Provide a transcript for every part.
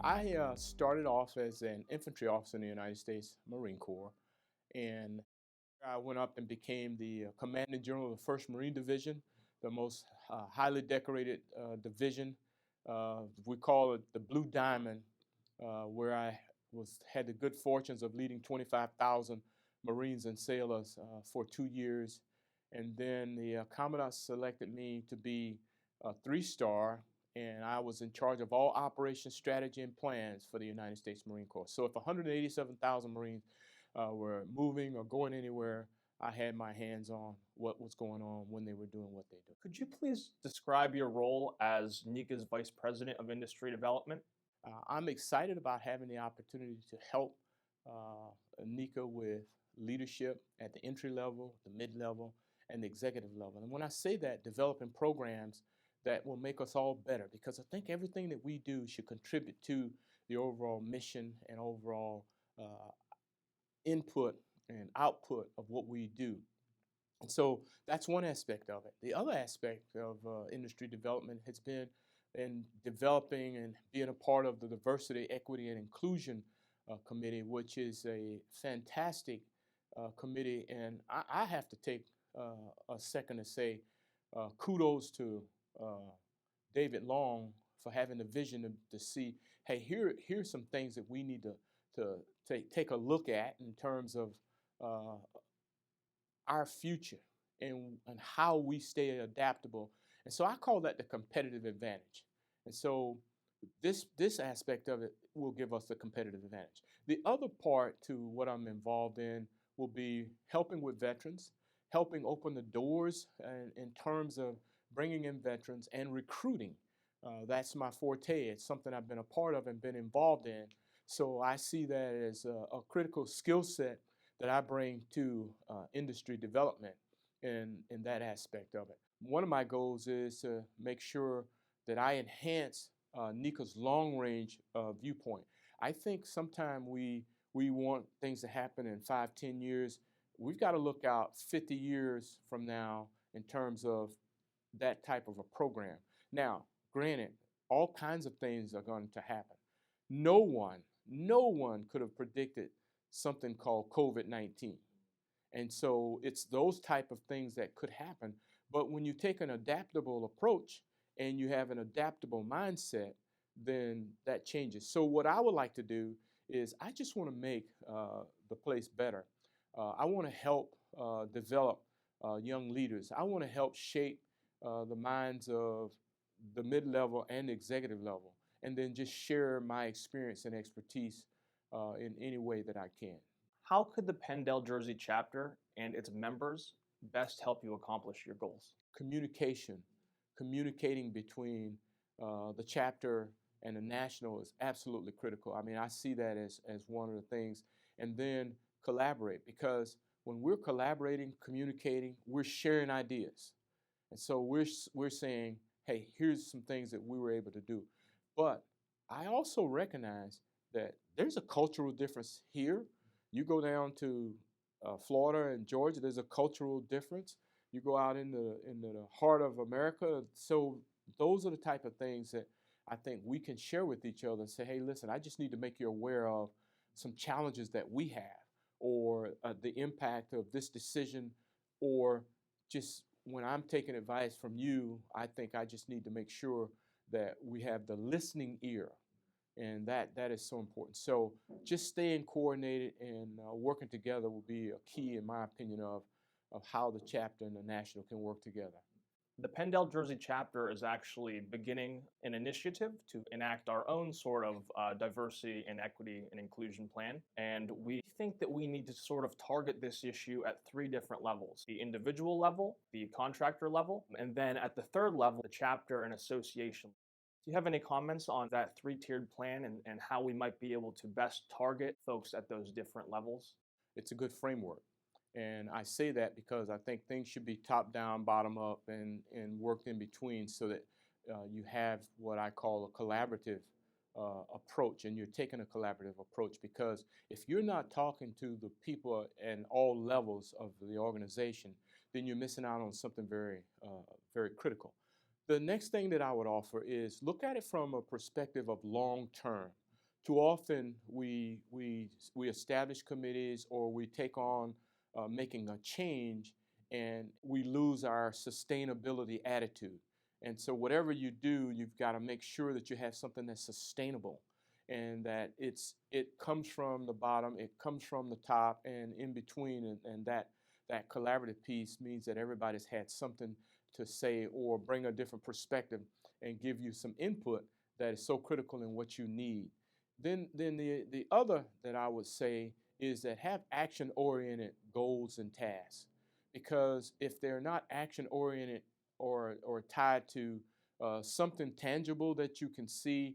I started off as an infantry officer in the United States Marine Corps, and I went up and became the commanding general of the 1st Marine Division, the most highly decorated division. We call it the Blue Diamond, where I had the good fortunes of leading 25,000 Marines and sailors for 2 years. And then the Commandant selected me to be a 3-star, and I was in charge of all operations, strategy, and plans for the United States Marine Corps. So if 187,000 Marines were moving or going anywhere, I had my hands on what was going on when they were doing what they do. Could you please describe your role as NECA's Vice President of Industry Development? I'm excited about having the opportunity to help Nika with leadership at the entry level, the mid-level, and the executive level. And when I say that, developing programs that will make us all better, because I think everything that we do should contribute to the overall mission and overall input and output of what we do. And so that's one aspect of it. The other aspect of industry development has been in developing and being a part of the Diversity, Equity, and Inclusion Committee, which is a fantastic committee. And I have to take a second to say kudos to David Long for having the vision to see, hey, here's some things that we need to take a look at in terms of our future and how we stay adaptable. And so I call that the competitive advantage. And so this aspect of it will give us the competitive advantage. The other part to what I'm involved in will be helping with veterans, helping open the doors in terms of bringing in veterans and recruiting. That's my forte. It's something I've been a part of and been involved in. So I see that as a critical skill set that I bring to industry development in that aspect of it. One of my goals is to make sure that I enhance NECA's long-range viewpoint. I think sometimes we want things to happen in 5, 10 years. We've got to look out 50 years from now in terms of that type of a program. Now, granted, all kinds of things are going to happen. No one could have predicted something called COVID-19. And so it's those type of things that could happen. But when you take an adaptable approach and you have an adaptable mindset, then that changes. So what I would like to do is I just want to make the place better. I want to help develop young leaders. I want to help shape the minds of the mid-level and the executive level, and then just share my experience and expertise in any way that I can. How could the Penn-Del-Jersey chapter and its members best help you accomplish your goals? Communicating between the chapter and the national is absolutely critical. I mean, I see that as one of the things. And then collaborate, because when we're collaborating, communicating, we're sharing ideas. And so we're saying, hey, here's some things that we were able to do. But I also recognize that there's a cultural difference here. You go down to Florida and Georgia, there's a cultural difference. You go out into the heart of America. So those are the type of things that I think we can share with each other and say, hey, listen, I just need to make you aware of some challenges that we have, or the impact of this decision, or just when I'm taking advice from you, I think I just need to make sure that we have the listening ear. And that is so important. So just staying coordinated and working together will be a key, in my opinion, of how the chapter and the national can work together. The Penn-Del-Jersey chapter is actually beginning an initiative to enact our own sort of diversity and equity and inclusion plan. And we think that we need to sort of target this issue at 3 different levels: the individual level, the contractor level, and then at the 3rd level, the chapter and association. Do you have any comments on that 3-tiered plan and how we might be able to best target folks at those different levels? It's a good framework. And I say that because I think things should be top down, bottom up, and worked in between, so that you have what I call a collaborative approach, and you're taking a collaborative approach, because if you're not talking to the people at all levels of the organization, then you're missing out on something very, very critical. The next thing that I would offer is look at it from a perspective of long term. too often we establish committees or we take on making a change, and we lose our sustainability attitude. And so whatever you do, you've got to make sure that you have something that's sustainable and that it comes from the bottom, it comes from the top, and in between, and that collaborative piece means that everybody's had something to say or bring a different perspective and give you some input that is so critical in what you need. Then the other that I would say is that have action-oriented goals and tasks, because if they're not action-oriented or tied to something tangible that you can see,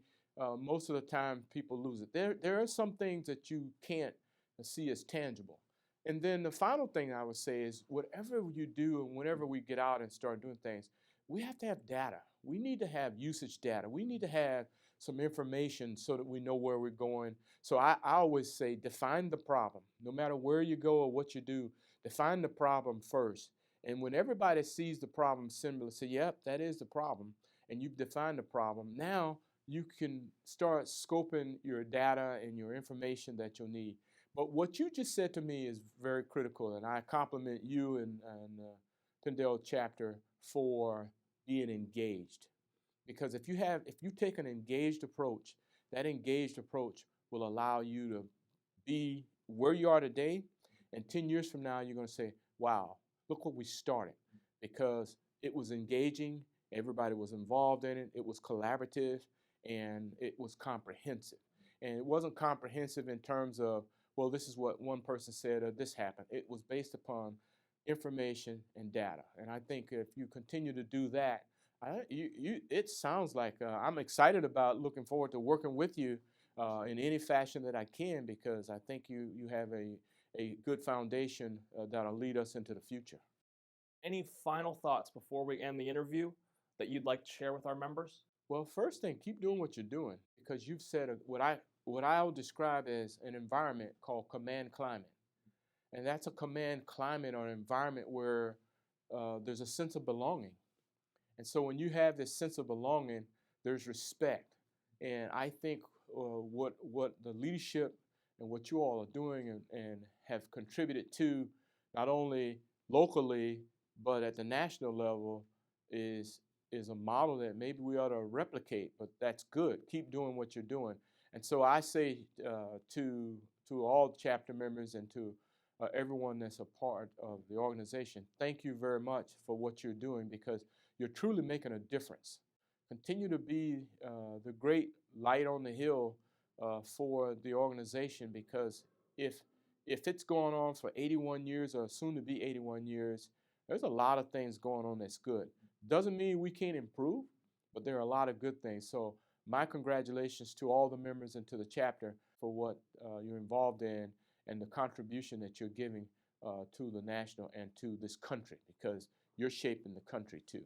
most of the time people lose it. There are some things that you can't see as tangible. And then the final thing I would say is whatever you do and whenever we get out and start doing things, we have to have data. We need to have usage data. We need to have some information so that we know where we're going. So I always say define the problem. No matter where you go or what you do, define the problem first. And when everybody sees the problem similar, say, yep, that is the problem, and you've defined the problem, now you can start scoping your data and your information that you'll need. But what you just said to me is very critical, and I compliment you and Penn-Del chapter for being engaged. Because if you take an engaged approach, that engaged approach will allow you to be where you are today, and 10 years from now, you're going to say, wow, look what we started, because it was engaging, everybody was involved in it, it was collaborative, and it was comprehensive. And it wasn't comprehensive in terms of, well, this is what one person said or this happened. It was based upon information and data. And I think if you continue to do that, it sounds like I'm excited about looking forward to working with you in any fashion that I can, because I think you have a good foundation that'll lead us into the future. Any final thoughts before we end the interview that you'd like to share with our members? Well, first thing, keep doing what you're doing, because you've said what I'll describe as an environment called command climate. And that's a command climate or environment where there's a sense of belonging. And so when you have this sense of belonging, there's respect. And I think what the leadership and what you all are doing and have contributed to, not only locally, but at the national level, is a model that maybe we ought to replicate, but that's good. Keep doing what you're doing. And so I say to all chapter members and to everyone that's a part of the organization, thank you very much for what you're doing, because you're truly making a difference. Continue to be the great light on the hill for the organization, because if it's going on for 81 years or soon to be 81 years, there's a lot of things going on that's good. Doesn't mean we can't improve, but there are a lot of good things. So my congratulations to all the members and to the chapter for what you're involved in and the contribution that you're giving to the national and to this country, because you're shaping the country too.